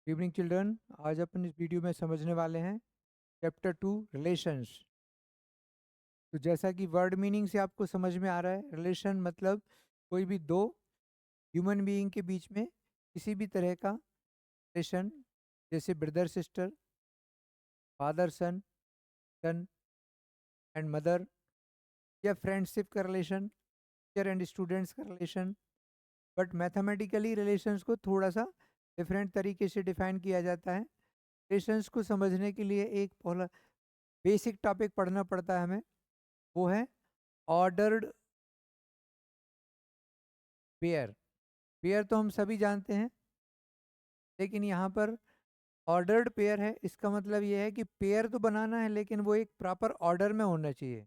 Good evening children. आज अपन इस video में समझने वाले हैं चैप्टर 2 रिलेशंस। तो जैसा कि वर्ड मीनिंग से आपको समझ में आ रहा है, रिलेशन मतलब कोई भी दो ह्यूमन बीइंग के बीच में किसी भी तरह का रिलेशन, जैसे brother sister, father son, son and mother, या फ्रेंडशिप का रिलेशन, टीचर एंड स्टूडेंट्स का रिलेशन। बट मैथमेटिकली रिलेशंस को थोड़ा सा डिफरेंट तरीके से डिफाइन किया जाता है। रिलेशंस को समझने के लिए एक बेसिक टॉपिक पढ़ना पड़ता है हमें, वो है ऑर्डर्ड पेयर। पेयर तो हम सभी जानते हैं, लेकिन यहाँ पर ऑर्डर्ड पेयर है। इसका मतलब ये है कि पेयर तो बनाना है, लेकिन वो एक प्रॉपर ऑर्डर में होना चाहिए,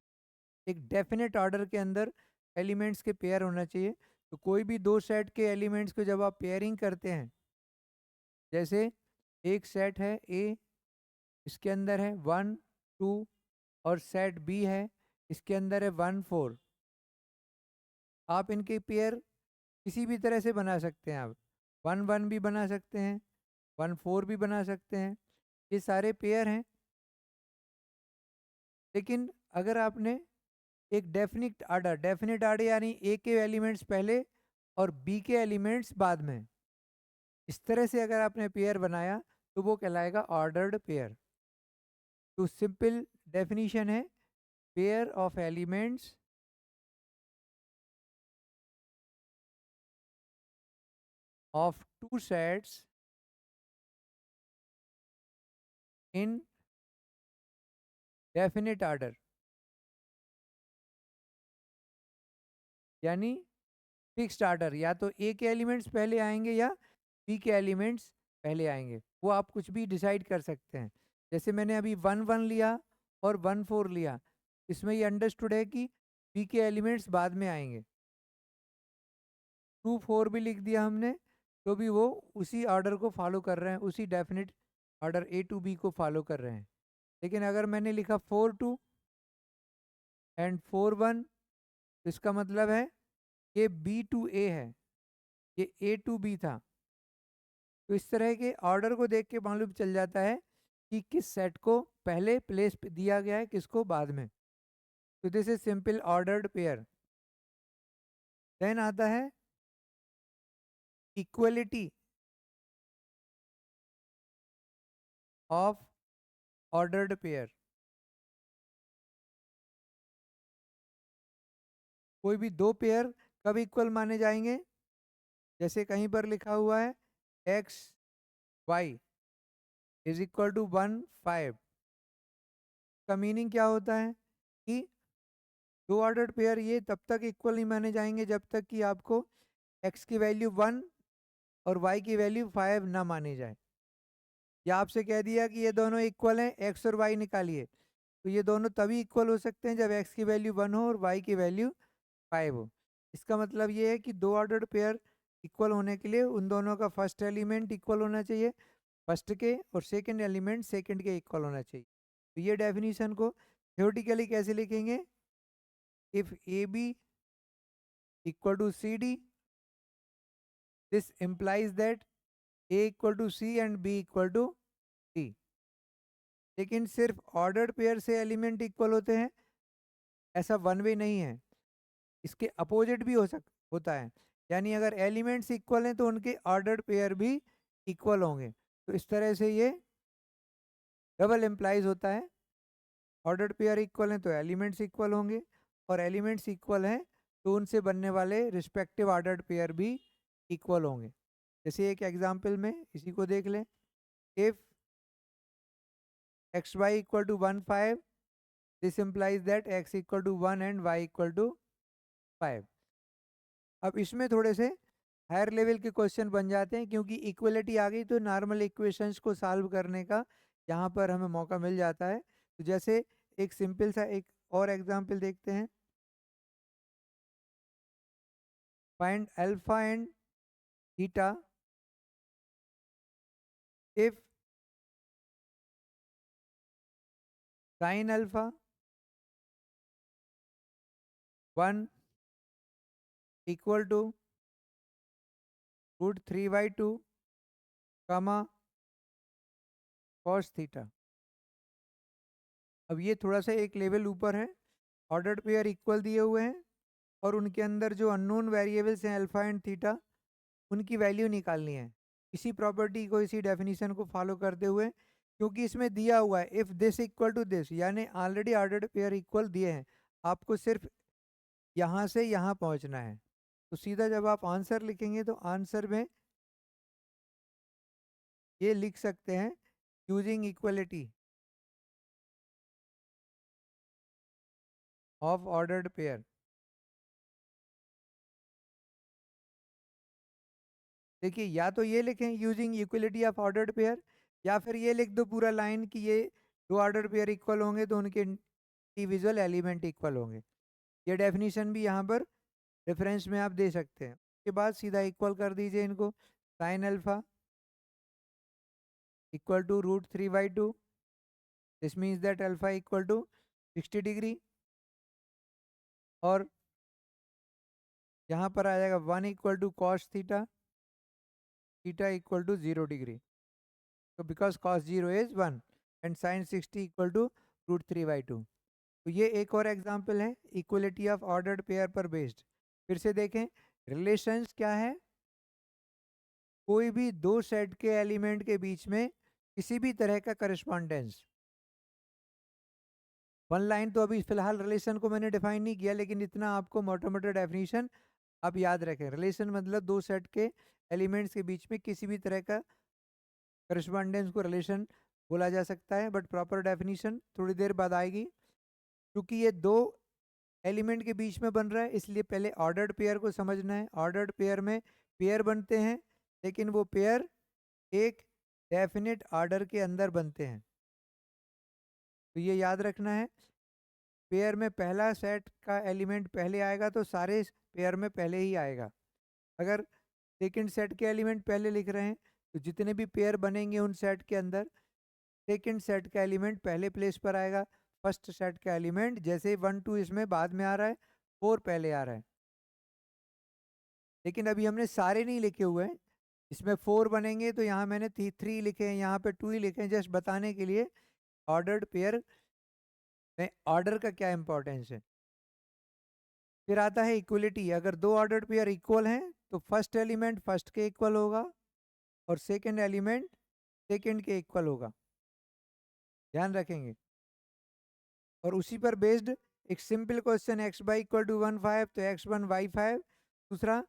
एक डेफिनेट ऑर्डर के अंदर एलिमेंट्स के पेयर होना चाहिए। तो कोई भी दो सेट के एलिमेंट्स को जब आप पेयरिंग करते हैं, जैसे एक सेट है ए, इसके अंदर है 1 2, और सेट बी है, इसके अंदर है 1 4। आप इनके पेयर किसी भी तरह से बना सकते हैं। आप 1 1 भी बना सकते हैं, 1 4 भी बना सकते हैं, ये सारे पेयर हैं। लेकिन अगर आपने एक डेफिनेट ऑर्डर यानी ए के एलिमेंट्स पहले और बी के एलिमेंट्स बाद में, इस तरह से अगर आपने पेयर बनाया तो वो कहलाएगा ऑर्डर्ड पेयर। तो सिंपल डेफिनेशन है, pair of elements of two sets in definite order, यानी फिक्स्ड ऑर्डर, या तो ए के एलिमेंट्स पहले आएंगे या बी के एलिमेंट्स पहले आएंगे, वो आप कुछ भी डिसाइड कर सकते हैं। जैसे मैंने अभी 1 1 लिया और 1 4 लिया, इसमें ये अंडरस्टूड है कि बी के एलिमेंट्स बाद में आएंगे। 2 4 भी लिख दिया हमने, तो भी वो उसी ऑर्डर को फॉलो कर रहे हैं, उसी definite order A to B को फॉलो कर रहे हैं। लेकिन अगर मैंने लिखा 4 2 एंड 4 1, इसका मतलब है ये बी टू ए है, ये ए टू बी था। तो इस तरह के ऑर्डर को देख के मालूम चल जाता है कि किस सेट को पहले प्लेस दिया गया है, किसको बाद में। तो this is simple ordered pair. Then आता है इक्वलिटी ऑफ ऑर्डर्ड पेयर। कोई भी दो पेयर कब इक्वल माने जाएंगे? जैसे कहीं पर लिखा हुआ है X Y is equal to 1 5, का मीनिंग क्या होता है कि दो ऑर्डर्ड पेयर ये तब तक इक्वल नहीं माने जाएंगे जब तक कि आपको एक्स की वैल्यू 1 और वाई की वैल्यू 5 ना मानी जाए। या आपसे कह दिया कि ये दोनों इक्वल हैं, एक्स और वाई निकालिए, तो ये दोनों तभी इक्वल हो सकते हैं जब एक्स की वैल्यू 1 हो और वाई की वैल्यू 5 हो। इसका मतलब ये है कि दो ऑर्डर्ड पेयर इक्वल होने के लिए उन दोनों का फर्स्ट एलिमेंट इक्वल होना चाहिए फर्स्ट के, और सेकंड एलिमेंट सेकंड के इक्वल होना चाहिए। तो ये डेफिनेशन को थ्योरेटिकली कैसे लिखेंगे? If A B equal to C D, this implies that a equal to C and b equal to D. लेकिन सिर्फ ऑर्डर्ड पेयर से एलिमेंट इक्वल होते हैं ऐसा वन वे नहीं है, इसके अपोजिट भी होता है। यानी अगर एलिमेंट्स इक्वल हैं तो उनके ऑर्डर्ड पेयर भी इक्वल होंगे। तो इस तरह से ये डबल एम्प्लाइज होता है। ऑर्डर्ड पेयर इक्वल हैं तो एलिमेंट्स इक्वल होंगे, और एलिमेंट्स इक्वल हैं तो उनसे बनने वाले रिस्पेक्टिव ऑर्डर्ड पेयर भी इक्वल होंगे। जैसे एक एग्जाम्पल में इसी को देख लें, if X Y equal to 1 5, this implies that x equal to 1 and y equal to 5। अब इसमें थोड़े से हायर लेवल के क्वेश्चन बन जाते हैं, क्योंकि इक्वलिटी आ गई तो नॉर्मल इक्वेशंस को सॉल्व करने का यहाँ पर हमें मौका मिल जाता है। तो जैसे एक सिंपल सा एक और एग्जांपल देखते हैं, find alpha and theta if sine alpha 1 equal to √3/2, cos theta. अब ये थोड़ा सा एक लेवल ऊपर है, ऑर्डर्ड पेयर इक्वल दिए हुए हैं और उनके अंदर जो अननोन वेरिएबल्स हैं अल्फा एंड थीटा, उनकी वैल्यू निकालनी है। इसी प्रॉपर्टी को, इसी डेफिनेशन को फॉलो करते हुए, क्योंकि इसमें दिया हुआ है if this equal to this, यानी ऑलरेडी ऑर्डर्ड पेयर इक्वल दिए हैं, आपको सिर्फ यहाँ से यहाँ पहुँचना है। तो सीधा जब आप आंसर लिखेंगे तो आंसर में ये लिख सकते हैं using equality of ordered pair. देखिए या तो ये लिखें using equality of ordered pair, या फिर ये लिख दो पूरा लाइन कि ये दो ऑर्डर्ड पेयर इक्वल होंगे तो उनके इंडिविजुअल एलिमेंट इक्वल होंगे। ये डेफिनेशन भी यहाँ पर रेफरेंस में आप दे सकते हैं। उसके बाद सीधा इक्वल कर दीजिए इनको, sine alpha equal to √3/2, this means that alpha equal to 60 degree, और यहाँ पर आ जाएगा 1 equal to cos theta, theta equal to 0 degree. तो because cos 0 is 1 and sine 60 equal to √3/2। तो ये एक और एग्जाम्पल है इक्वलिटी ऑफ ऑर्डर्ड पेयर पर बेस्ड। फिर से देखें, रिलेशंस क्या है, कोई भी दो सेट के एलिमेंट के बीच में किसी भी तरह का करस्पॉन्डेंस। वन लाइन तो अभी फिलहाल रिलेशन को मैंने डिफाइन नहीं किया, लेकिन इतना आपको मोटा मोटा डेफिनेशन आप याद रखें। रिलेशन मतलब दो सेट के एलिमेंट्स के बीच में किसी भी तरह का करस्पॉन्डेंस को रिलेशन बोला जा सकता है, बट प्रॉपर डेफिनेशन थोड़ी देर बाद आएगी। क्योंकि ये दो एलिमेंट के बीच में बन रहा है, इसलिए पहले ऑर्डर्ड पेयर को समझना है। ऑर्डर्ड पेयर में पेयर बनते हैं, लेकिन वो पेयर एक डेफिनेट ऑर्डर के अंदर बनते हैं, तो ये याद रखना है। पेयर में पहला सेट का एलिमेंट पहले आएगा तो सारे पेयर में पहले ही आएगा। अगर सेकंड सेट के एलिमेंट पहले लिख रहे हैं तो जितने भी पेयर बनेंगे उन सेट के अंदर सेकंड सेट का एलिमेंट पहले प्लेस पर आएगा, फर्स्ट सेट का एलिमेंट जैसे 1 2 इसमें बाद में आ रहा है, 4 पहले आ रहा है। लेकिन अभी हमने सारे नहीं लिखे हुए हैं, इसमें 4 बनेंगे तो यहाँ मैंने 3 लिखे हैं, यहाँ पे 2 ही लिखे हैं, जस्ट बताने के लिए ऑर्डर्ड पेयर में ऑर्डर का क्या इंपॉर्टेंस है। फिर आता है इक्वलिटी। अगर दो ऑर्डर्ड पेयर इक्वल हैं तो फर्स्ट एलिमेंट फर्स्ट के इक्वल होगा और सेकंड एलिमेंट सेकंड के इक्वल होगा, ध्यान रखेंगे। और उसी पर बेस्ड एक simple question x by equal to 1/5 तो x1 y5, दूसरा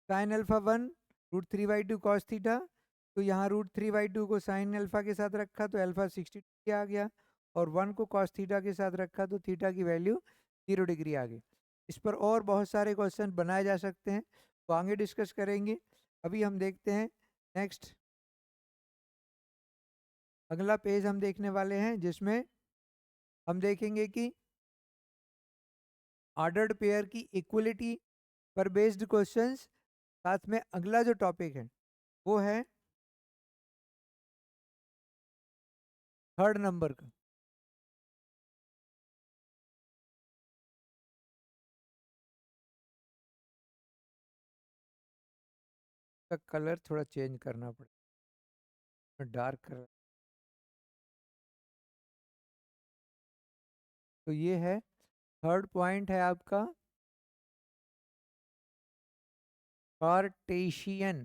साइन अल्फा 1 √3/2 कॉस थीटा, तो यहाँ √3/2 को साइन अल्फा के साथ रखा तो अल्फा 60 डिग्री आ गया, और 1 को कॉस थीटा के साथ रखा तो थीटा की वैल्यू 0 डिग्री आ गई। इस पर और बहुत सारे क्वेश्चन बनाए जा सकते हैं, तो आगे डिस्कस करेंगे। अभी हम देखते हैं नेक्स्ट, अगला पेज हम देखने वाले हैं जिसमें हम देखेंगे कि ऑर्डर्ड पेयर की इक्वलिटी पर बेस्ड क्वेश्चंस, साथ में अगला जो टॉपिक है वो है थर्ड नंबर का। का कलर थोड़ा चेंज करना पड़ेगा, डार्क कलर। तो ये है थर्ड पॉइंट है आपका कार्टेशियन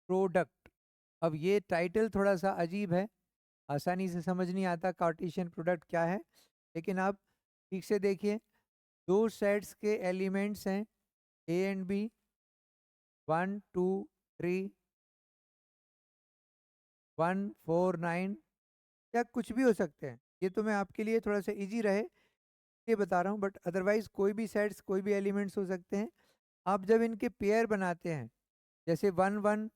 प्रोडक्ट। अब ये टाइटल थोड़ा सा अजीब है, आसानी से समझ नहीं आता कार्टेशियन प्रोडक्ट क्या है, लेकिन आप ठीक से देखिए। दो सेट्स के एलिमेंट्स हैं ए एंड बी, 1 2 3 1 4 9, या कुछ भी हो सकते हैं। ये तो मैं आपके लिए थोड़ा सा इजी रहे ये बता रहा हूँ, बट अदरवाइज कोई भी सेट्स कोई भी एलिमेंट्स हो सकते हैं। आप जब इनके पेयर बनाते हैं, जैसे 1 1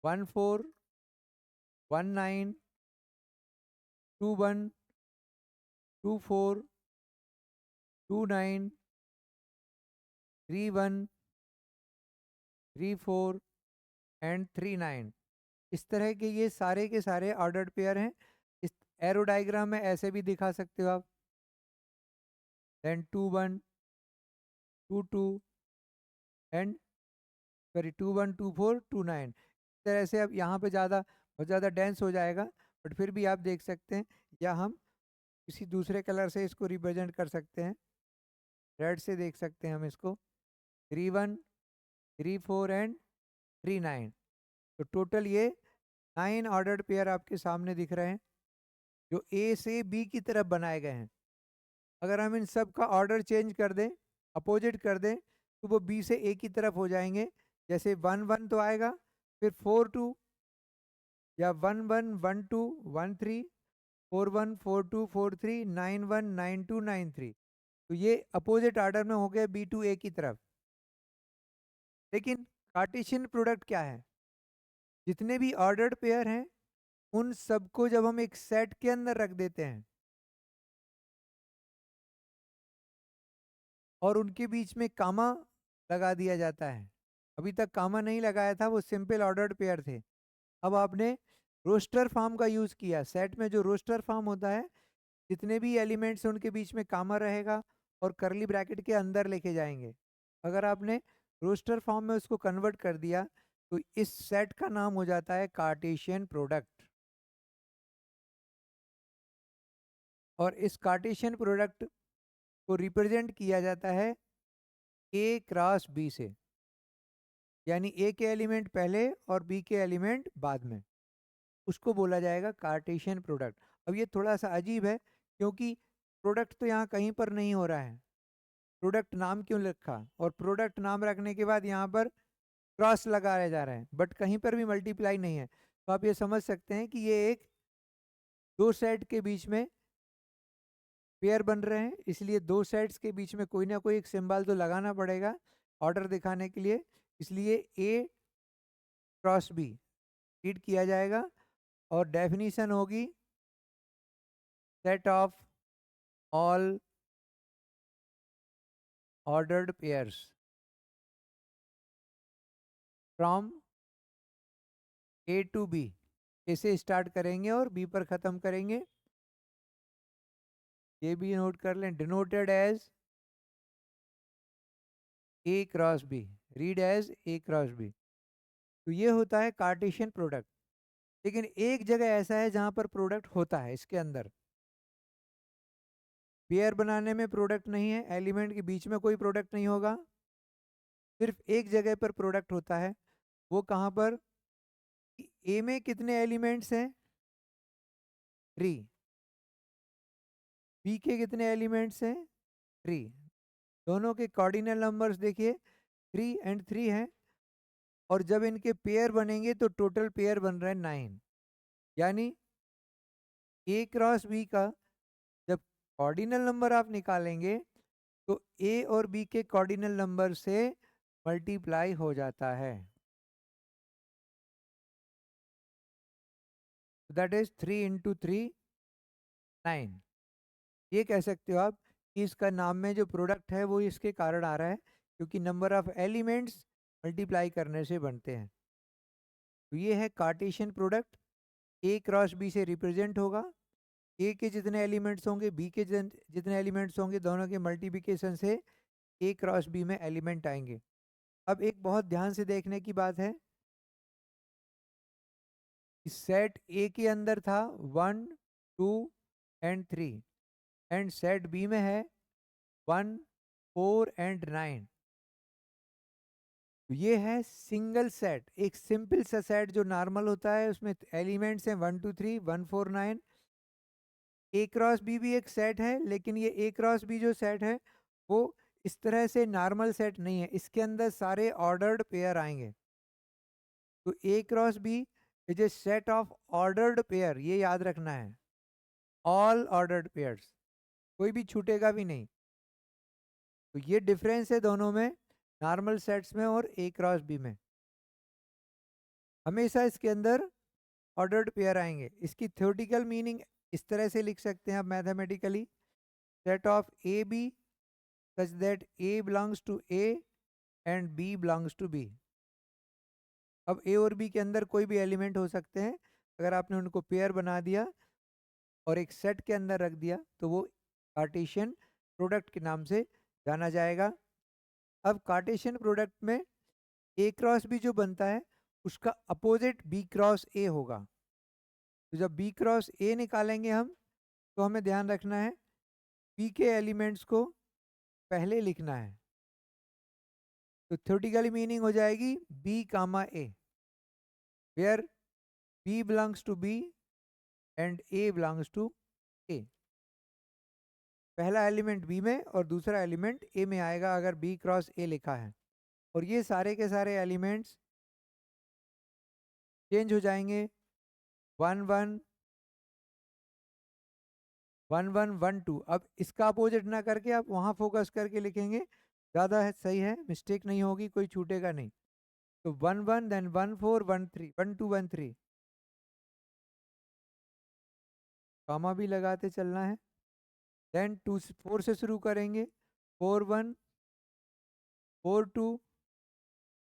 1 4 1 9 2 1 2 4 2 9 3 1 3 4 एंड 3 9, इस तरह के ये सारे के सारे ऑर्डर्ड पेयर हैं। इस एरो डायग्राम में ऐसे भी दिखा सकते हो आप, देन 2 1 2 2 एंड सॉरी 2 1 2 4 2 9। तरह से अब यहाँ पे बहुत ज़्यादा डेंस हो जाएगा, बट फिर भी आप देख सकते हैं, या हम किसी दूसरे कलर से इसको रिप्रेजेंट कर सकते हैं। रेड से देख सकते हैं हम इसको, 3 1 3 4 एंड 3 9। तो टोटल ये 9 ऑर्डर्ड पेयर आपके सामने दिख रहे हैं जो ए से बी की तरफ बनाए गए हैं। अगर हम इन सब का ऑर्डर चेंज कर दें, अपोजिट कर दें, तो वो बी से ए की तरफ हो जाएंगे। जैसे 1 1 तो आएगा, फिर 4 2, या 1 1 1 2 1 3, 4 1 4 2 4 3, 9 1 9 2 9 3। तो ये अपोजिट ऑर्डर में हो गए बी टू ए की तरफ। लेकिन कार्टेशियन प्रोडक्ट क्या है? जितने भी ऑर्डर्ड पेयर हैं उन सबको जब हम एक सेट के अंदर रख देते हैं और उनके बीच में कामा लगा दिया जाता है। अभी तक कामा नहीं लगाया था, वो सिंपल ऑर्डर्ड पेयर थे। अब आपने रोस्टर फॉर्म का यूज किया। सेट में जो रोस्टर फॉर्म होता है, जितने भी एलिमेंट्स उनके बीच में कामा रहेगा और करली ब्रैकेट के अंदर लेके जाएंगे। अगर आपने रोस्टर फॉर्म में उसको कन्वर्ट कर दिया तो इस सेट का नाम हो जाता है कार्टेशियन प्रोडक्ट। और इस कार्टेशियन प्रोडक्ट को रिप्रेजेंट किया जाता है ए क्रॉस बी से, यानी ए के एलिमेंट पहले और बी के एलिमेंट बाद में, उसको बोला जाएगा कार्टेशियन प्रोडक्ट। अब ये थोड़ा सा अजीब है क्योंकि प्रोडक्ट तो यहाँ कहीं पर नहीं हो रहा है। प्रोडक्ट नाम क्यों लिखा? और प्रोडक्ट नाम रखने के बाद यहाँ पर क्रॉस लगाया जा रहा है, बट कहीं पर भी मल्टीप्लाई नहीं है। तो आप ये समझ सकते हैं कि ये एक दो सेट के बीच में पेयर बन रहे हैं, इसलिए दो सेट्स के बीच में कोई ना कोई एक सिंबल तो लगाना पड़ेगा ऑर्डर दिखाने के लिए। इसलिए ए क्रॉस बी रीड किया जाएगा और डेफिनेशन होगी set of all ordered pairs from A to B. A से स्टार्ट करेंगे और बी पर ख़त्म करेंगे। ये भी नोट कर लें, denoted as A cross B, read as A cross B. तो ये होता है कार्टेशियन प्रोडक्ट। लेकिन एक जगह ऐसा है जहां पर प्रोडक्ट होता है, इसके अंदर पेयर बनाने में प्रोडक्ट नहीं है, एलिमेंट के बीच में कोई प्रोडक्ट नहीं होगा, सिर्फ एक जगह पर प्रोडक्ट होता है। वो कहां पर? ए में कितने एलिमेंट्स हैं? 3। बी के कितने एलिमेंट्स हैं? 3। दोनों के कार्डिनल नंबर्स देखिए 3 एंड 3 हैं, और जब इनके पेयर बनेंगे तो टोटल पेयर बन रहे हैं 9। यानी ए क्रॉस बी का जब कार्डिनल नंबर आप निकालेंगे तो ए और बी के कार्डिनल नंबर से मल्टीप्लाई हो जाता है। That is 3 into 3 9। ये कह सकते हो आप कि इसका नाम में जो प्रोडक्ट है वो इसके कारण आ रहा है क्योंकि नंबर ऑफ एलिमेंट्स मल्टीप्लाई करने से बनते हैं। तो ये है कार्टेशियन प्रोडक्ट। ए क्रॉस बी से रिप्रेजेंट होगा। ए के जितने एलिमेंट्स होंगे, बी के जितने एलिमेंट्स होंगे, दोनों के मल्टीप्लिकेशन से ए क्रॉस बी में एलिमेंट आएंगे। अब एक बहुत ध्यान से देखने की बात है, सेट ए के अंदर था 1 2 एंड 3, एंड सेट बी में है 1 4 एंड 9। ये है सिंगल सेट, एक सिंपल सा सेट जो नॉर्मल होता है, उसमें एलिमेंट्स हैं 1 2 3 1 4 9। ए क्रॉस बी भी एक सेट है, लेकिन ये ए क्रॉस बी जो सेट है वो इस तरह से नॉर्मल सेट नहीं है, इसके अंदर सारे ऑर्डर्ड पेयर आएंगे। तो A cross B is a set of ordered pair, ये याद रखना है, ऑल ऑर्डर्ड पेयर्स, कोई भी छूटेगा भी नहीं। तो ये डिफरेंस है दोनों में, नॉर्मल सेट्स में और ए क्रॉस बी में। हमेशा इसके अंदर ऑर्डर्ड पेयर आएंगे। इसकी थ्योरेटिकल मीनिंग इस तरह से लिख सकते हैं आप mathematically, set of A B such that A belongs to A and B belongs to B. अब ए और बी के अंदर कोई भी एलिमेंट हो सकते हैं, अगर आपने उनको पेयर बना दिया और एक सेट के अंदर रख दिया तो वो कार्टेशियन प्रोडक्ट के नाम से जाना जाएगा। अब कार्टेशियन प्रोडक्ट में ए क्रॉस बी जो बनता है उसका अपोजिट बी क्रॉस ए होगा। तो जब बी क्रॉस ए निकालेंगे हम, तो हमें ध्यान रखना है बी के एलिमेंट्स को पहले लिखना है। तो थ्योरेटिकली मीनिंग हो जाएगी B comma A, where B belongs to B and A belongs to A. पहला एलिमेंट बी में और दूसरा एलिमेंट ए में आएगा अगर बी क्रॉस ए लिखा है। और ये सारे के सारे एलिमेंट्स चेंज हो जाएंगे, 1 1 1 1 1 2। अब इसका अपोजिट ना करके आप वहाँ फोकस करके लिखेंगे, ज़्यादा है, सही है, मिस्टेक नहीं होगी, कोई छूटेगा नहीं। तो 1 1 देन 1 4 1 3 1 2 1 3, कामा भी लगाते चलना है। देन 2 4 से शुरू करेंगे, 4 1 4 2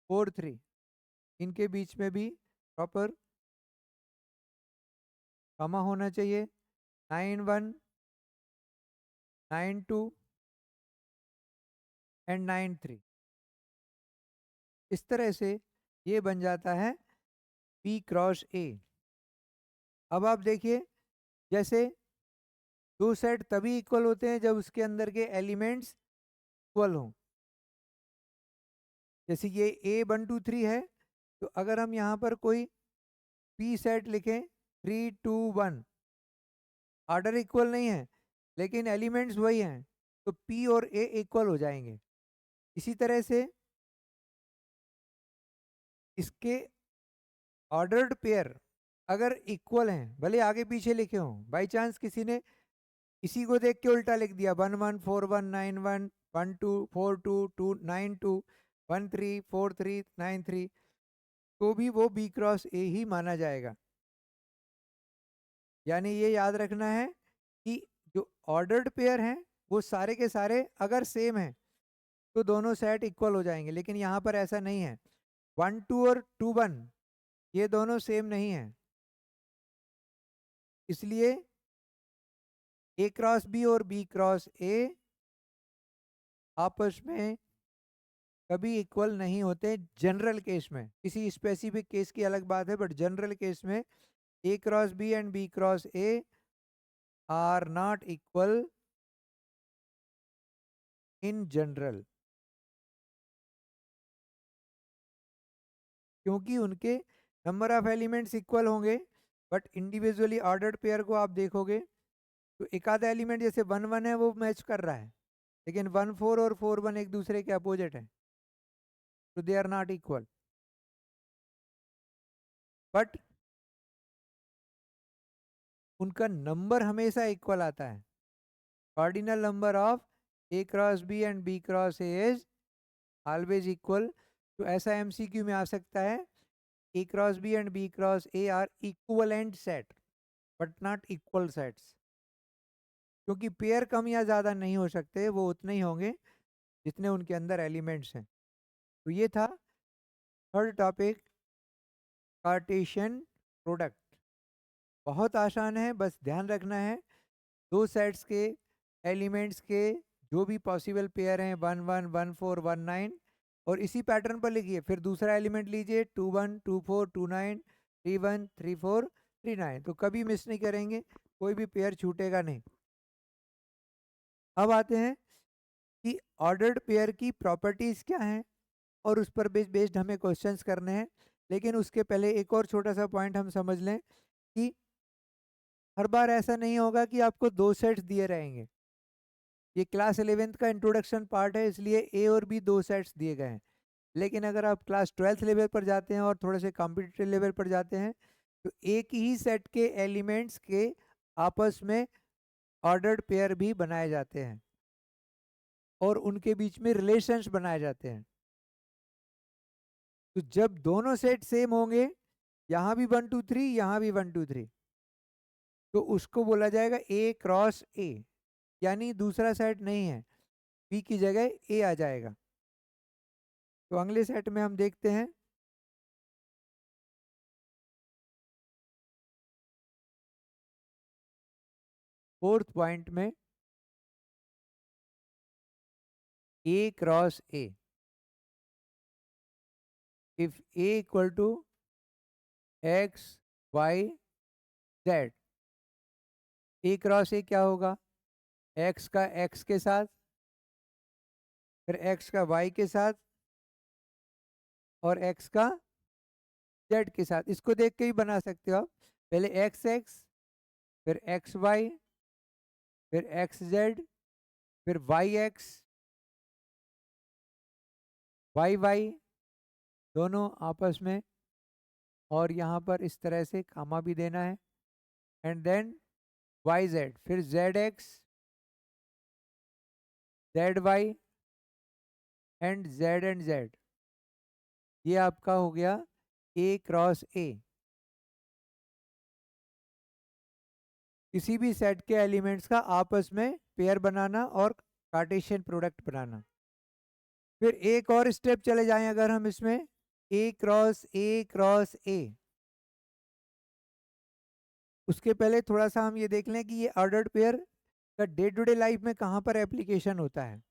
4 3, इनके बीच में भी प्रॉपर कामा होना चाहिए। 9 1 9 2 एंड 9 3। इस तरह से ये बन जाता है P क्रॉस A। अब आप देखिए, जैसे दो सेट तभी इक्वल होते हैं जब उसके अंदर के एलिमेंट्स इक्वल हों। जैसे ये A1 2 3 है, तो अगर हम यहाँ पर कोई P सेट लिखें 3 2 1, ऑर्डर इक्वल नहीं है लेकिन एलिमेंट्स वही हैं, तो P और A इक्वल हो जाएंगे। इसी तरह से इसके ऑर्डर्ड पेयर अगर इक्वल हैं, भले आगे पीछे लिखे हों, बाई चांस किसी ने इसी को देख के उल्टा लिख दिया 1 1 4 1 9 1 1 2 4 2 2 9 2 1 3 4 3 9 3, तो भी वो बी क्रॉस ए ही माना जाएगा। यानी ये याद रखना है कि जो ऑर्डर्ड पेयर हैं वो सारे के सारे अगर सेम हैं तो दोनों सेट इक्वल हो जाएंगे, लेकिन यहाँ पर ऐसा नहीं है। 1 2 और 2 1 ये दोनों सेम नहीं है, इसलिए ए क्रॉस बी और बी क्रॉस ए आपस में कभी इक्वल नहीं होते जनरल केस में। किसी स्पेसिफिक केस की अलग बात है, बट जनरल केस में A cross B and B cross A are not equal in general, क्योंकि उनके नंबर ऑफ एलिमेंट्स इक्वल होंगे, बट इंडिविजुअली ऑर्डर्ड पेयर को आप देखोगे तो एक आधा एलिमेंट जैसे 1 1 है वो मैच कर रहा है, लेकिन 1 4 और 4 1 एक दूसरे के अपोजिट है, तो they are not equal. But उनका नंबर हमेशा इक्वल आता है। Ordinal number of A cross B and B cross A is always equal. तो ऐसा एमसीक्यू में आ सकता है, A cross B and B cross A are equivalent set but not equal sets, क्योंकि पेयर कम या ज़्यादा नहीं हो सकते, वो उतने ही होंगे जितने उनके अंदर एलिमेंट्स हैं। तो ये था थर्ड टॉपिक, कार्टेशियन प्रोडक्ट। बहुत आसान है, बस ध्यान रखना है दो सेट्स के एलिमेंट्स के जो भी पॉसिबल पेयर हैं 1 1 1 4 1 9, और इसी पैटर्न पर लिखिए। फिर दूसरा एलिमेंट लीजिए 2 1 2 4 2 9 3 1 3 4 3 9, तो कभी मिस नहीं करेंगे, कोई भी पेयर छूटेगा नहीं। अब आते हैं कि ऑर्डर्ड पेयर की प्रॉपर्टीज क्या हैं और उस पर बेस्ड हमें क्वेश्चंस करने हैं। लेकिन उसके पहले एक और छोटा सा पॉइंट हम समझ लें कि हर बार ऐसा नहीं होगा कि आपको दो सेट्स दिए रहेंगे। ये क्लास 11th का इंट्रोडक्शन पार्ट है, इसलिए ए और बी दो सेट्स दिए गए हैं। लेकिन अगर आप क्लास 12th लेवल पर जाते हैं और थोड़े से कॉम्पिटिटिव लेवल पर जाते हैं, तो एक ही सेट के एलिमेंट्स के आपस में ऑर्डर्ड पेयर भी बनाए जाते हैं और उनके बीच में रिलेशंस बनाए जाते हैं। तो जब दोनों सेट सेम होंगे, यहाँ भी 1 2 3 यहाँ भी 1 2 3, तो उसको बोला जाएगा ए क्रॉस ए, यानी दूसरा सेट नहीं है, बी की जगह ए आ जाएगा। तो अगले सेट में हम देखते हैं, फोर्थ पॉइंट में A cross A. If A equal to X Y Z. A cross A क्या होगा? एक्स का एक्स के साथ, फिर एक्स का वाई के साथ, और एक्स का जेड के साथ। इसको देख के ही बना सकते हो आप। पहले एक्स एक्स, फिर एक्स वाई, फिर एक्स जेड, फिर वाई एक्स, वाई वाई, दोनों आपस में, और यहाँ पर इस तरह से कामा भी देना है। एंड देन वाई जेड, फिर Z X, Z Y, and Z. ये आपका हो गया ए क्रॉस ए। किसी भी सेट के एलिमेंट्स का आपस में पेयर बनाना और कार्टेशियन प्रोडक्ट बनाना। फिर एक और स्टेप चले जाएं अगर हम इसमें, ए क्रॉस ए क्रॉस ए। उसके पहले थोड़ा सा हम ये देख लें कि ये ऑर्डर्ड पेयर का डे टू डे लाइफ में कहाँ पर एप्लीकेशन होता है।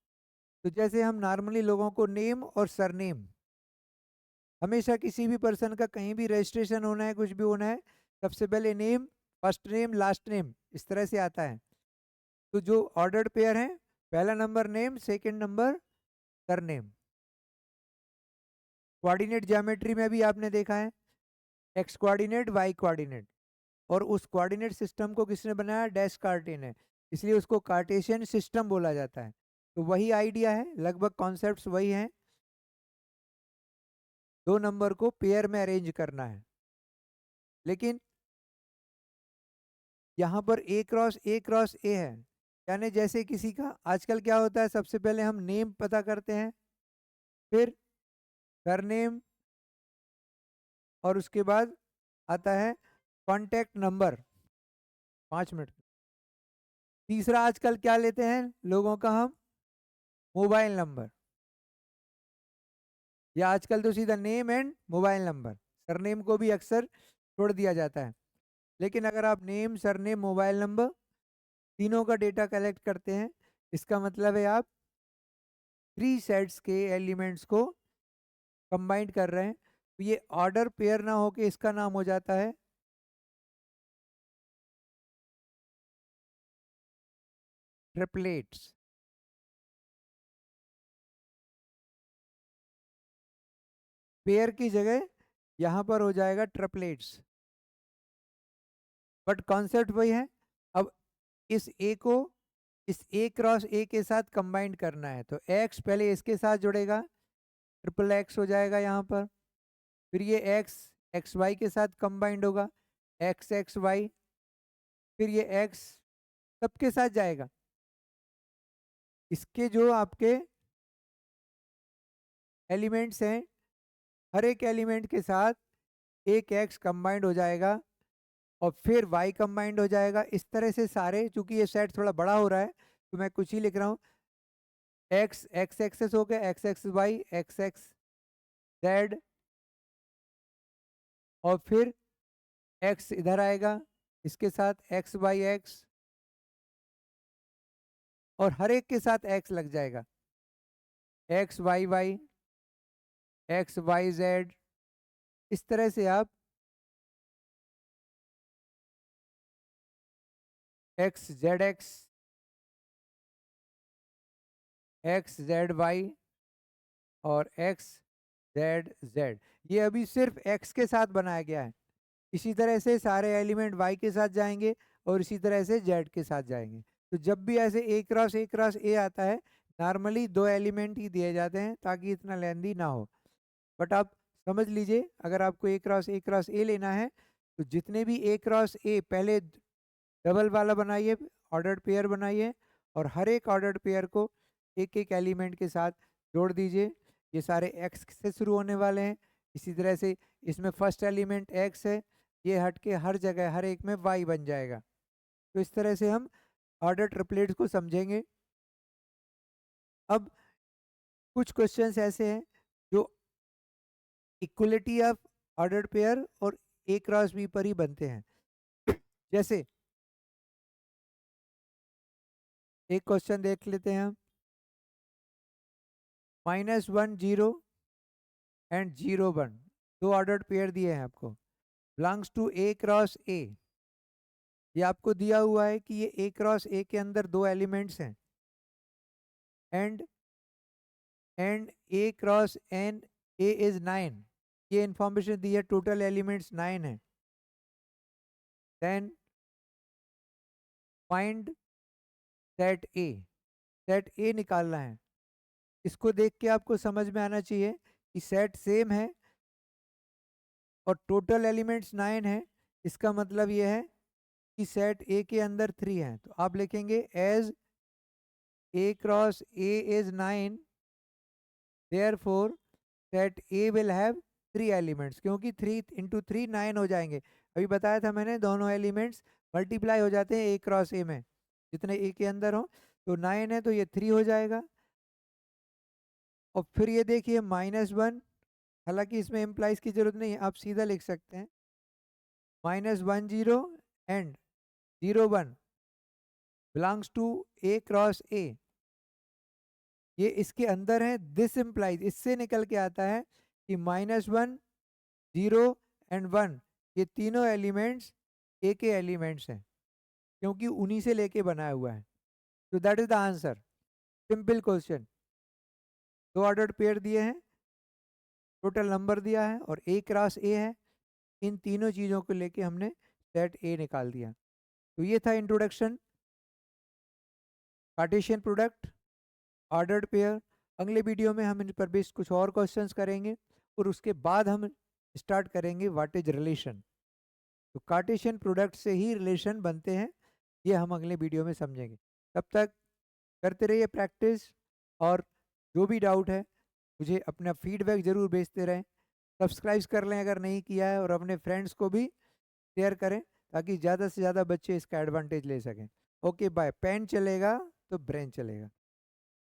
तो जैसे हम नॉर्मली लोगों को नेम और सरनेम, हमेशा किसी भी पर्सन का कहीं भी रजिस्ट्रेशन होना है, कुछ भी होना है, सबसे पहले name, first name, last name, इस तरह से आता है। तो जो ऑर्डर्ड पेयर है, पहला number name, second number surname. Coordinate geometry में भी आपने देखा है, एक्स कोऑर्डिनेट, वाई कोऑर्डिनेट, और उस कोऑर्डिनेट सिस्टम को किसने बनाया? डेस्कार्टिन ने। इसलिए उसको कार्टेशियन सिस्टम बोला जाता है। तो वही आइडिया है, लगभग कॉन्सेप्ट्स वही हैं। दो नंबर को पेयर में अरेंज करना है। लेकिन यहाँ पर ए क्रॉस ए है, यानी जैसे किसी का आजकल क्या होता है, सबसे पहले हम नेम पता करते हैं, फिर सरनेम, और उसके बाद आता है कॉन्टैक्ट नंबर। 5 मिनट। तीसरा आजकल क्या लेते हैं लोगों का हम? मोबाइल नंबर, या आजकल तो सीधा name and mobile number. Surname को भी अक्सर छोड़ दिया जाता है। लेकिन अगर आप नेम, सरनेम, मोबाइल नंबर तीनों का डेटा कलेक्ट करते हैं, इसका मतलब है आप 3 सेट्स के एलिमेंट्स को कंबाइंड कर रहे हैं। तो ये ऑर्डर पेयर ना होके इसका नाम हो जाता है ट्रिपलेट्स। पेयर की जगह यहाँ पर हो जाएगा ट्रिपलेट्स, बट कॉन्सेप्ट वही है। अब इस ए को इस ए क्रॉस ए के साथ कंबाइंड करना है, तो एक्स पहले इसके साथ जुड़ेगा, ट्रिपल एक्स हो जाएगा यहाँ पर। फिर ये एक्स एक्स वाई के साथ कंबाइंड होगा, एक्स एक्स वाई। फिर ये एक्स सबके साथ जाएगा। इसके जो आपके एलिमेंट्स हैं, हर एक एलिमेंट के साथ एक एक्स कंबाइंड हो जाएगा, और फिर वाई कंबाइंड हो जाएगा। इस तरह से सारे, चूंकि ये सेट थोड़ा बड़ा हो रहा है तो मैं कुछ ही लिख रहा हूँ। एक्स एक्स एक्सेस हो गया, X X Y, X X Z, और फिर एक्स इधर आएगा इसके साथ एक्स वाई एक्स, और हर एक के साथ एक्स लग जाएगा, X Y Y, X Y Z. इस तरह से आप X Z X, X Z Y, और एक्स जेड जेड। ये अभी सिर्फ एक्स के साथ बनाया गया है। इसी तरह से सारे एलिमेंट वाई के साथ जाएंगे, और इसी तरह से जेड के साथ जाएंगे। तो जब भी ऐसे ए क्रॉस ए आता है, नॉर्मली 2 एलिमेंट ही दिए जाते हैं ताकि इतना लेंदी ना हो। बट आप समझ लीजिए, अगर आपको ए क्रॉस ए लेना है, तो जितने भी ए क्रॉस ए, पहले डबल वाला बनाइए, ऑर्डर्ड पेयर बनाइए, और हर एक ऑर्डर्ड पेयर को एक एक एलिमेंट के साथ जोड़ दीजिए। ये सारे एक्स से शुरू होने वाले हैं। इसी तरह से इसमें फर्स्ट एलिमेंट एक्स है, ये हट के हर जगह हर एक में वाई बन जाएगा। तो इस तरह से हम ऑर्डर ट्रिपलेट्स को समझेंगे। अब कुछ क्वेश्चंस ऐसे हैं जो इक्वलिटी ऑफ ऑर्डर्ड पेयर और ए क्रॉस बी पर ही बनते हैं। जैसे एक क्वेश्चन देख लेते हैं हम। -1 0 एंड 0 1, 2 ऑर्डर्ड पेयर दिए हैं आपको। Belongs to A cross A. ये आपको दिया हुआ है कि ये ए क्रॉस ए के अंदर 2 एलिमेंट्स हैं, and A cross N A is 9। ये इंफॉर्मेशन दी है, टोटल एलिमेंट्स 9 है। Then find set A. Set A निकालना है। इसको देख के आपको समझ में आना चाहिए कि सेट सेम है और टोटल एलिमेंट्स 9 है। इसका मतलब ये है कि सेट ए के अंदर 3 है। तो आप लिखेंगे as A cross A is 9, therefore set A will have 3 elements, क्योंकि 3 इंटू 3 9 हो जाएंगे। अभी बताया था मैंने, दोनों एलिमेंट्स मल्टीप्लाई हो जाते हैं ए क्रॉस ए में, जितने ए के अंदर हो। तो 9 है तो ये 3 हो जाएगा। और फिर ये देखिए -1, हालांकि इसमें एम्प्लाइज की जरूरत नहीं है, आप सीधा लिख सकते हैं -1 0 and 0 1 belongs to A cross A. ये इसके अंदर है। दिस इम्प्लाइज, इससे निकल के आता है कि -1 0 एंड 1 ये तीनों एलिमेंट्स ए के एलिमेंट्स हैं, क्योंकि उन्हीं से लेके बनाया हुआ है। तो that is the answer. Simple question. 2 ordered pair दिए हैं, टोटल नंबर दिया है और ए क्रॉस ए है। इन तीनों चीज़ों को लेके हमने सेट ए निकाल दिया। तो ये था introduction, Cartesian product, ordered pair. अगले वीडियो में हम इन पर बेस्ड कुछ और क्वेश्चंस करेंगे और उसके बाद हम स्टार्ट करेंगे व्हाट इज रिलेशन। तो कार्टेशियन प्रोडक्ट से ही रिलेशन बनते हैं, ये हम अगले वीडियो में समझेंगे। तब तक करते रहिए प्रैक्टिस, और जो भी डाउट है मुझे अपना फीडबैक ज़रूर भेजते रहें। सब्सक्राइब कर लें अगर नहीं किया है, और अपने फ्रेंड्स को भी शेयर करें ताकि ज़्यादा से ज़्यादा बच्चे इसका एडवांटेज ले सकें। Okay bye. पेन चलेगा तो ब्रेन चलेगा।